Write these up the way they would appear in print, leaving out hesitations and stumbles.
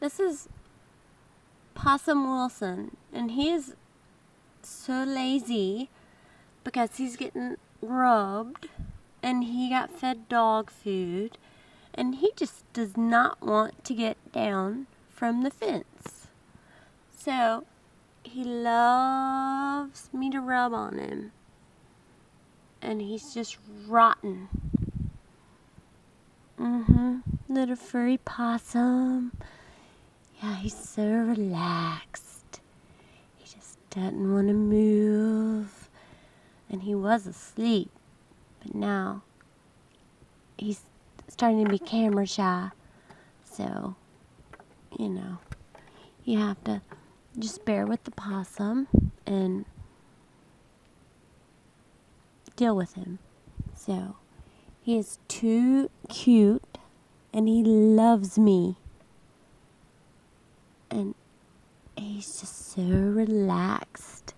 This is Possum Wilson, and he is so lazy because he's getting rubbed and he got fed dog food, and he just does not want to get down from the fence. So he loves me to rub on him, and he's just rotten. Little furry possum. Yeah, he's so relaxed. He just doesn't want to move. And he was asleep, but now he's starting to be camera shy. So, you have to just bear with the possum and deal with him. So, he is too cute, and he loves me. And he's just so relaxed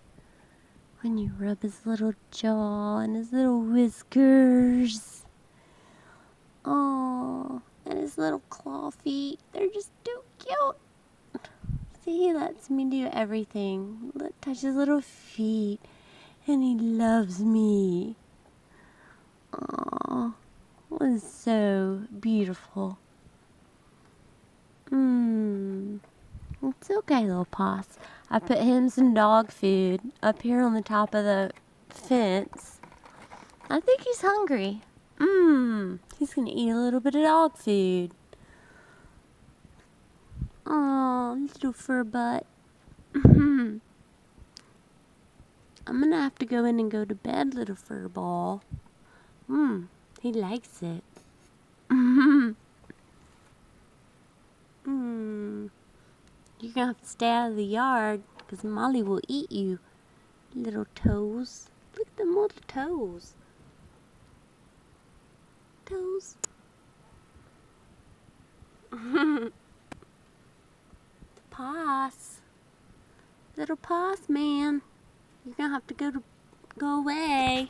when you rub his little jaw and his little whiskers. Oh, and his little claw feet. They're just too cute. See, he lets me do everything. Touch his little feet. And he loves me. Oh, it was so beautiful. It's okay, little Poss. I put him some dog food up here on the top of the fence. I think he's hungry. He's gonna eat a little bit of dog food. Oh, little fur butt. I'm gonna have to go in and go to bed, little fur ball. He likes it. You're gonna have to stay out of the yard, because Molly will eat you. Little toes. Look at them little toes. Toes. The Poss. Little Poss man. You're gonna have to go away.